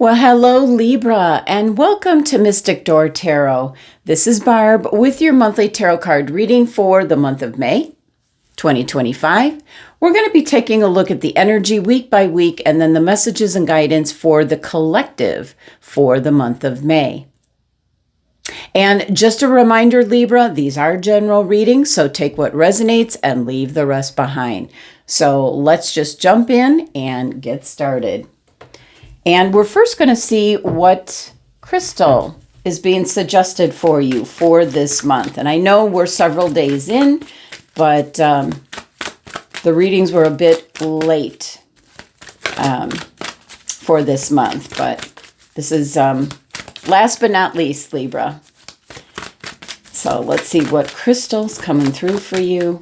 Well, hello, Libra, and welcome to Mystic Door Tarot. This is Barb with your monthly tarot card reading for the month of May 2025. We're going to be taking a look at the energy week by week and then the messages and guidance for the collective for the month of May. And just a reminder, Libra, these are general readings, so take what resonates and leave the rest behind. So let's just jump in and get started. And we're first going to see what crystal is being suggested for you for this month. And I know we're several days in, but the readings were a bit late for this month. But this is last but not least, Libra. So let's see what crystal's coming through for you.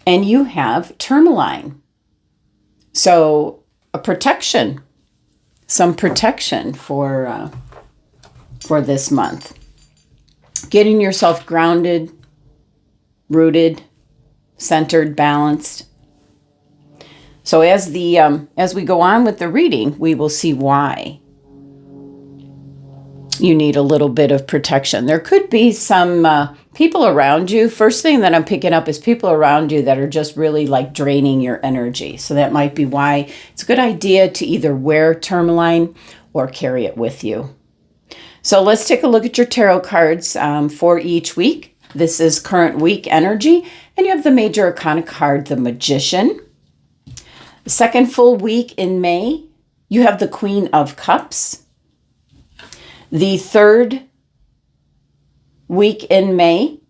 And you have tourmaline. So a protection, some protection for this month. Getting yourself grounded, rooted, centered, balanced. So as we go on with the reading, we will see why you need a little bit of protection. There could be some people around you. First thing that I'm picking up is people around you that are just really like draining your energy. So that might be why it's a good idea to either wear tourmaline or carry it with you. So let's take a look at your tarot cards for each week. This is current week energy, and you have the major arcana card, the Magician. The second full week in May, you have the Queen of Cups. The third week in May,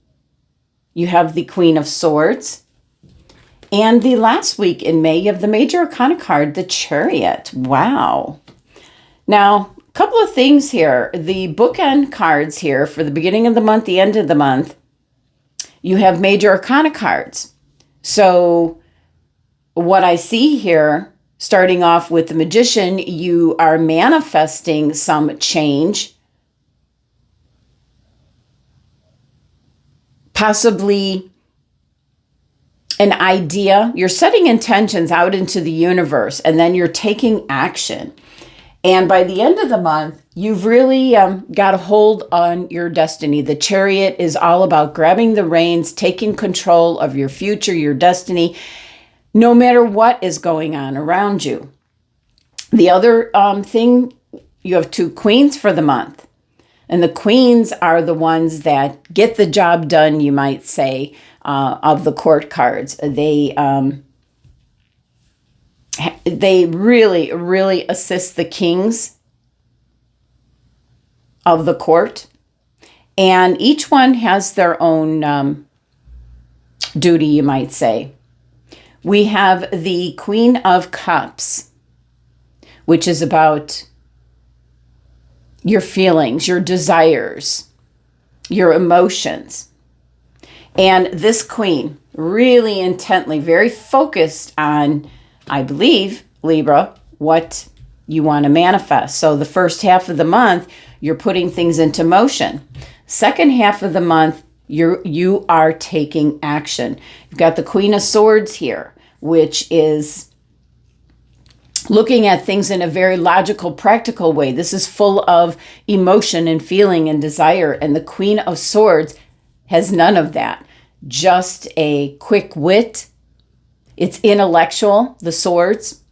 you have the Queen of Swords. And the last week in May, you have the major arcana card, the Chariot. Wow. Now, a couple of things here. The bookend cards here for the beginning of the month, the end of the month, you have major arcana cards. So what I see here, starting off with the Magician, you are manifesting some change. Possibly an idea. You're setting intentions out into the universe, and then you're taking action. And by the end of the month, you've really got a hold on your destiny. The Chariot is all about grabbing the reins, taking control of your future, your destiny, no matter what is going on around you. The other thing, you have two queens for the month. And the queens are the ones that get the job done, you might say, of the court cards. They really, really assist the kings of the court. And each one has their own duty, you might say. We have the Queen of Cups, which is about your feelings, your desires, your emotions. And this queen really intently, very focused on, I believe, Libra, what you want to manifest. So the first half of the month, you're putting things into motion. Second half of the month, you are taking action. You've got the Queen of Swords here, which is looking at things in a very logical, practical way. This is full of emotion and feeling and desire. And the Queen of Swords has none of that. Just a quick wit. It's intellectual, the swords.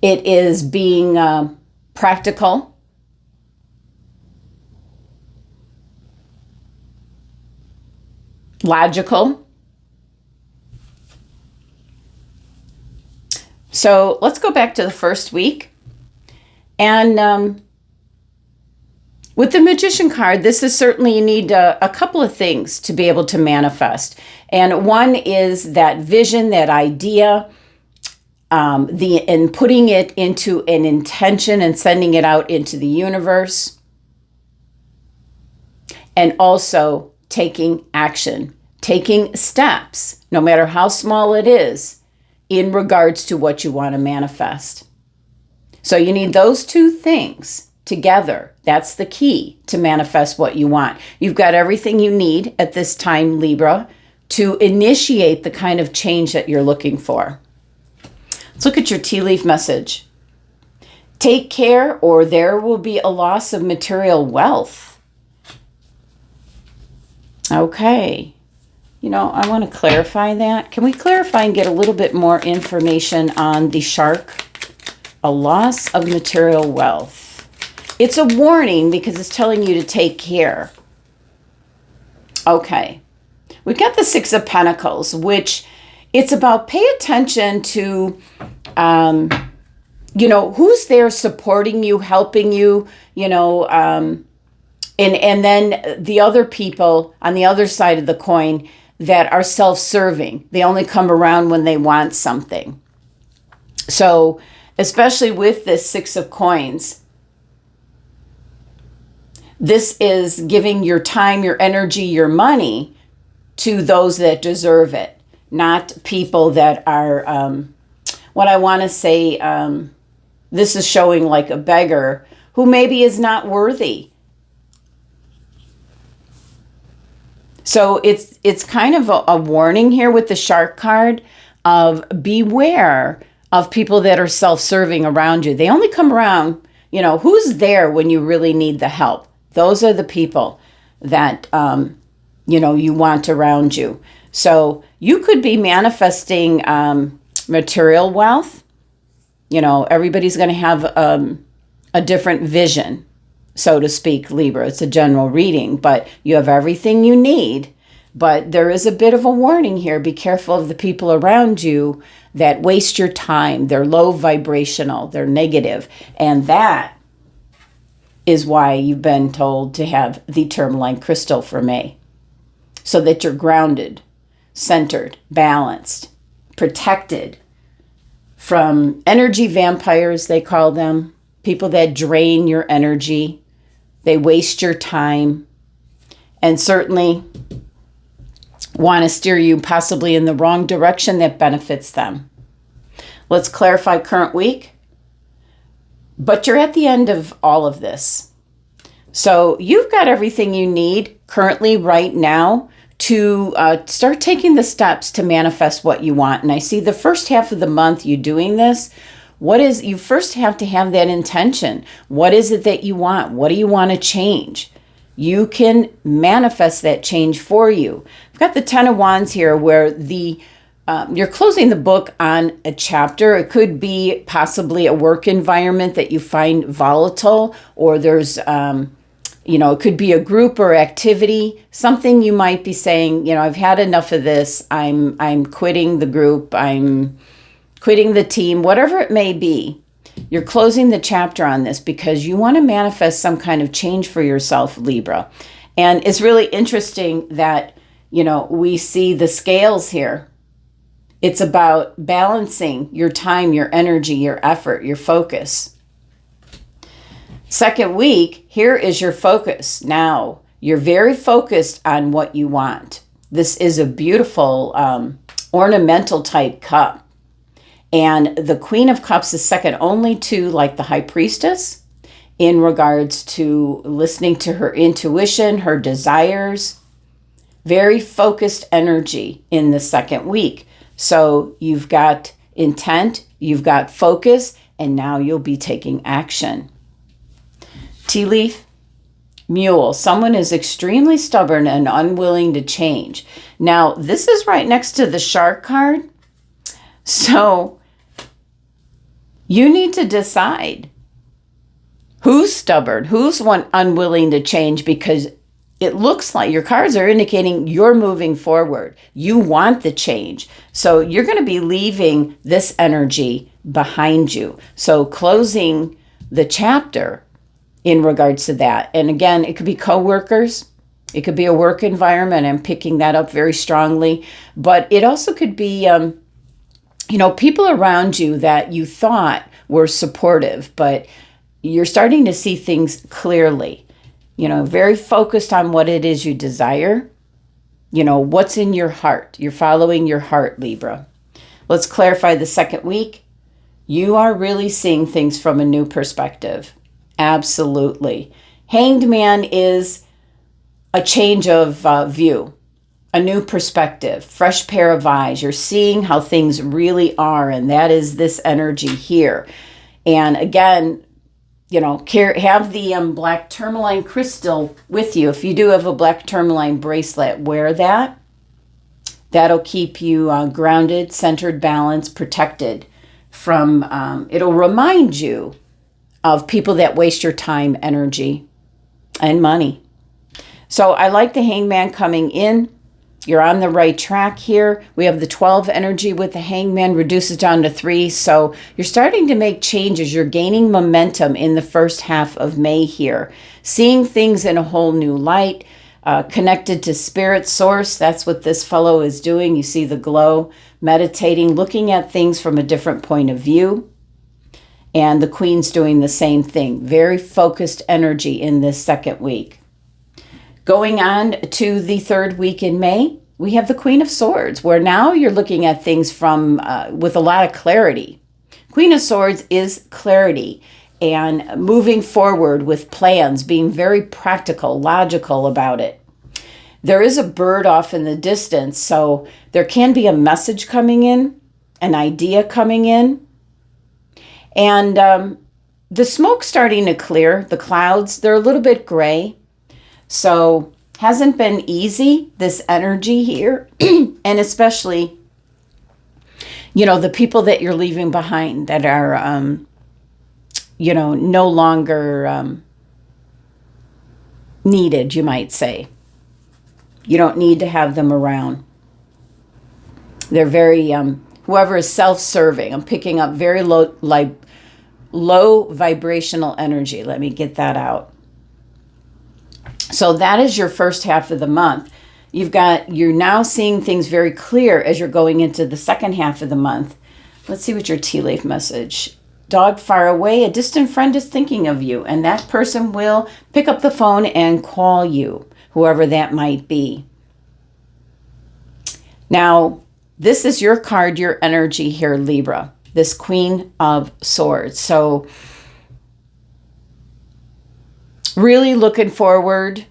It is being practical. Logical. So let's go back to the first week. And with the Magician card, this is certainly, you need a couple of things to be able to manifest. And one is that vision, that idea, and putting it into an intention and sending it out into the universe. And also taking action, taking steps, no matter how small it is, in regards to what you want to manifest. So you need those two things together. That's the key to manifest what you want. You've got everything you need at this time, Libra, to initiate the kind of change that you're looking for. Let's look at your tea leaf message Take care or there will be a loss of material wealth. Okay. You know, I want to clarify that. Can we clarify and get a little bit more information on the shark? A loss of material wealth. It's a warning because it's telling you to take care. Okay. We've got the Six of Pentacles, which it's about pay attention to, you know, who's there supporting you, helping you, you know, and then the other people on the other side of the coin that are self-serving. They only come around when they want something. So, especially with this Six of Coins, this is giving your time, your energy, your money to those that deserve it, not people that are, what I want to say, this is showing like a beggar who maybe is not worthy. So it's kind of a warning here with the shark card of beware of people that are self-serving around you. They only come around, you know, who's there when you really need the help. Those are the people that, you know, you want around you. So you could be manifesting material wealth. You know, everybody's going to have a different vision, so to speak, Libra. It's a general reading, but you have everything you need. But there is a bit of a warning here. Be careful of the people around you that waste your time. They're low vibrational. They're negative. And that is why you've been told to have the tourmaline crystal for May, so that you're grounded, centered, balanced, protected from energy vampires, they call them, people that drain your energy. They waste your time and certainly want to steer you possibly in the wrong direction that benefits them. Let's clarify current week. But you're at the end of all of this. So you've got everything you need currently right now to start taking the steps to manifest what you want. And I see the first half of the month you doing this. You first have to have that intention. What is it that you want? What do you want to change? You can manifest that change for you. I've got the Ten of Wands here where you're closing the book on a chapter. It could be possibly a work environment that you find volatile, or there's, you know, it could be a group or activity, something you might be saying, you know, I've had enough of this. I'm quitting the group. I'm quitting the team, whatever it may be. You're closing the chapter on this because you want to manifest some kind of change for yourself, Libra. And it's really interesting that, you know, we see the scales here. It's about balancing your time, your energy, your effort, your focus. Second week, here is your focus. Now, you're very focused on what you want. This is a beautiful ornamental type cup. And the Queen of Cups is second only to like the High Priestess in regards to listening to her intuition, her desires. Very focused energy in the second week. So you've got intent, you've got focus, and now you'll be taking action. Tea leaf, mule. Someone is extremely stubborn and unwilling to change. Now, this is right next to the shark card. So you need to decide who's stubborn, who's one unwilling to change, because it looks like your cards are indicating you're moving forward. You want the change. So you're going to be leaving this energy behind you. So closing the chapter in regards to that. And again, it could be coworkers. It could be a work environment. I'm picking that up very strongly. But it also could be, you know, people around you that you thought were supportive, but you're starting to see things clearly. You know, very focused on what it is you desire. You know, what's in your heart. You're following your heart, Libra. Let's clarify the second week. You are really seeing things from a new perspective. Absolutely. Hanged Man is a change of view, a new perspective, fresh pair of eyes. You're seeing how things really are, and that is this energy here. And again, have the black tourmaline crystal with you. If you do have a black tourmaline bracelet, wear that. That'll keep you grounded, centered, balanced, protected from, it'll remind you of people that waste your time, energy, and money. So I like the Hangman coming in. You're on the right track here. We have the 12 energy with the Hangman, reduces down to 3. So you're starting to make changes. You're gaining momentum in the first half of May here. Seeing things in a whole new light, connected to spirit source. That's what this fellow is doing. You see the glow, meditating, looking at things from a different point of view. And the Queen's doing the same thing. Very focused energy in this second week. Going on to the third week in May, we have the Queen of Swords, where now you're looking at things from with a lot of clarity. Queen of Swords is clarity and moving forward with plans, being very practical, logical about it. There is a bird off in the distance, so there can be a message coming in, an idea coming in. And the smoke's starting to clear. The clouds, they're a little bit gray. So hasn't been easy, this energy here. And especially, the people that you're leaving behind that are, no longer needed, you might say. You don't need to have them around. They're very, whoever is self-serving. I'm picking up very low vibrational energy. Let me get that out. So that is your first half of the month. You're now seeing things very clear as you're going into the second half of the month. Let's see what your tea leaf message. Dog far away, a distant friend is thinking of you, and that person will pick up the phone and call you, whoever that might be. Now, this is your card, your energy here, Libra, this Queen of Swords. So really looking forward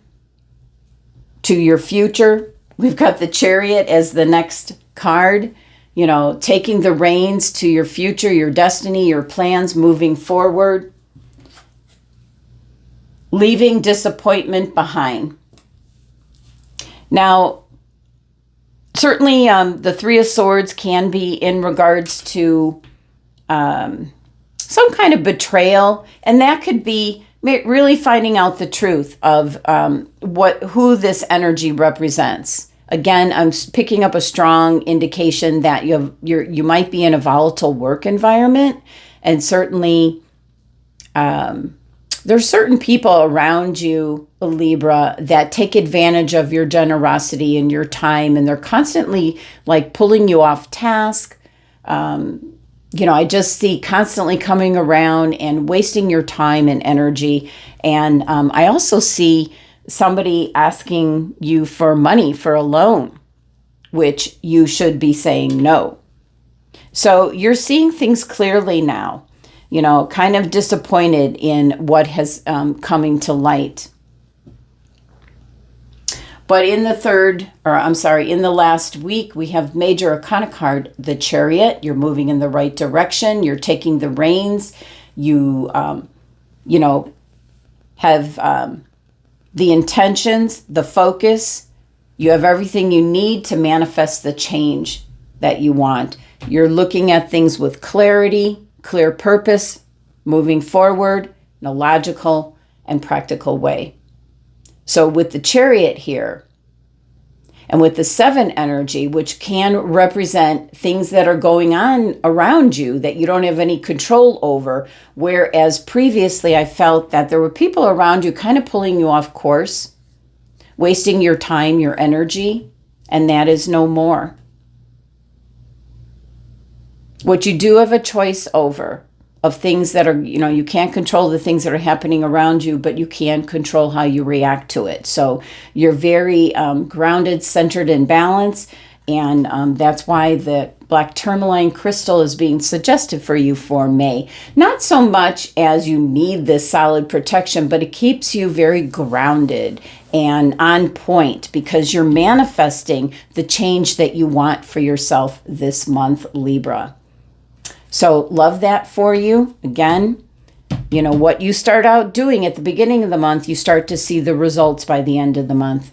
to your future. We've got the Chariot as the next card, taking the reins to your future, your destiny, your plans, moving forward, leaving disappointment behind. Now, certainly the Three of Swords can be in regards to some kind of betrayal, and that could be really finding out the truth of who this energy represents. Again, I'm picking up a strong indication that you might be in a volatile work environment, and certainly there's certain people around you, Libra, that take advantage of your generosity and your time, and they're constantly like pulling you off task. I just see constantly coming around and wasting your time and energy. And I also see somebody asking you for money for a loan, which you should be saying no. So you're seeing things clearly now, kind of disappointed in what has coming to light. But in the last week, we have Major Arcana card, the Chariot. You're moving in the right direction. You're taking the reins. You, have the intentions, the focus. You have everything you need to manifest the change that you want. You're looking at things with clarity, clear purpose, moving forward in a logical and practical way. So with the Chariot here, and with the 7 energy, which can represent things that are going on around you that you don't have any control over, whereas previously I felt that there were people around you kind of pulling you off course, wasting your time, your energy, and that is no more. What you do have a choice over of things that are, you can't control the things that are happening around you, but you can control how you react to it. So you're very grounded, centered, and balanced. And that's why the black tourmaline crystal is being suggested for you for May. Not so much as you need this solid protection, but it keeps you very grounded and on point because you're manifesting the change that you want for yourself this month, Libra. So love that for you. Again, You know, what you start out doing at the beginning of the month, you start to see the results by the end of the month.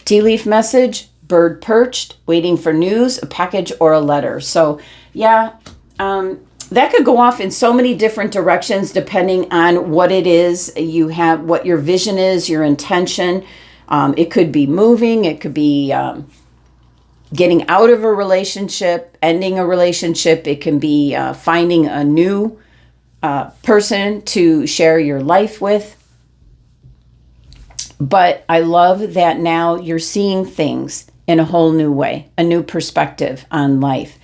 Tea leaf message, bird perched, waiting for news, a package, or a letter. So, yeah, that could go off in so many different directions depending on what it is you have, what your vision is, your intention. It could be moving. It could be getting out of a relationship, ending a relationship. It can be finding a new person to share your life with. But I love that now you're seeing things in a whole new way, a new perspective on life.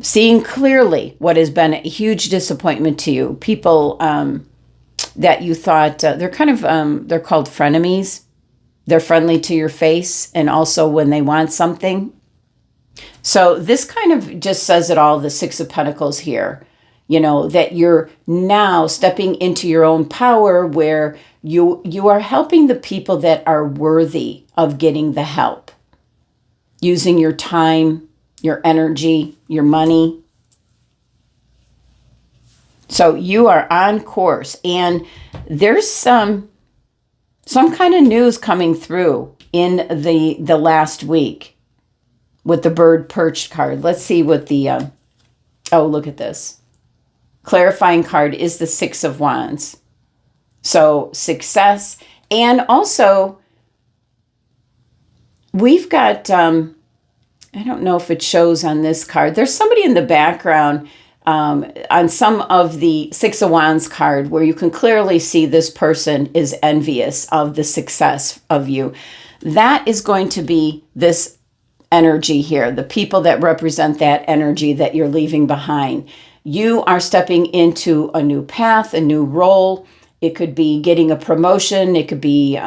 Seeing clearly what has been a huge disappointment to you. People that you thought, they're kind of, they're called frenemies. They're friendly to your face and also when they want something. So this kind of just says it all, the Six of Pentacles here. You know, that you're now stepping into your own power where you are helping the people that are worthy of getting the help. Using your time, your energy, your money. So you are on course. And there's some kind of news coming through in the last week with the bird perched card. Let's see what the, oh, look at this. Clarifying card is the Six of Wands. So success. And also, we've got, I don't know if it shows on this card. There's somebody in the background on some of the Six of Wands card where you can clearly see this person is envious of the success of you. That is going to be this energy here, the people that represent that energy that you're leaving behind. You are stepping into a new path, a new role. It could be getting a promotion. It could be,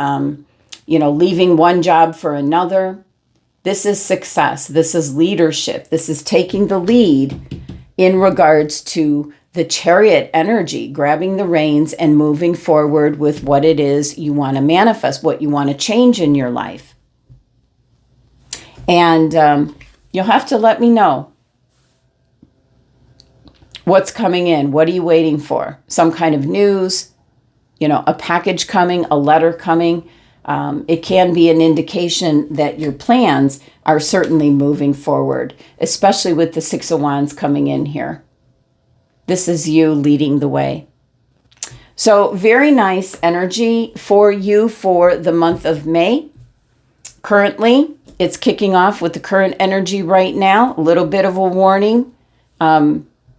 leaving one job for another. This is success. This is leadership. This is taking the lead in regards to the Chariot energy, grabbing the reins and moving forward with what it is you want to manifest, what you want to change in your life. And you'll have to let me know. What's coming in? What are you waiting for? Some kind of news, a package coming, a letter coming. It can be an indication that your plans are certainly moving forward, especially with the Six of Wands coming in here. This is you leading the way. So very nice energy for you for the month of May. Currently, it's kicking off with the current energy right now. A little bit of a warning.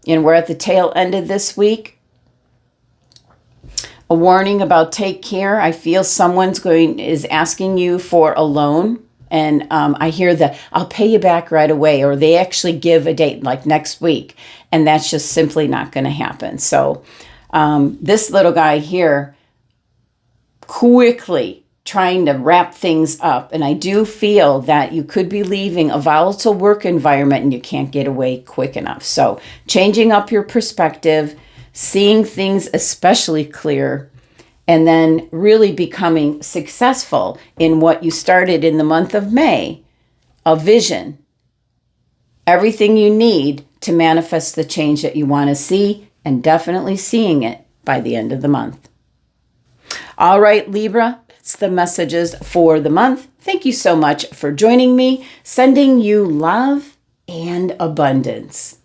And we're at the tail end of this week. A warning about take care. I feel someone's is asking you for a loan. And I hear that I'll pay you back right away. Or they actually give a date like next week. And that's just simply not going to happen. So this little guy here quickly trying to wrap things up. And I do feel that you could be leaving a volatile work environment and you can't get away quick enough. So changing up your perspective, seeing things especially clear, and then really becoming successful in what you started in the month of May, a vision. Everything you need to manifest the change that you want to see, and definitely seeing it by the end of the month. All right, Libra. It's the messages for the month. Thank you so much for joining me. Sending you love and abundance.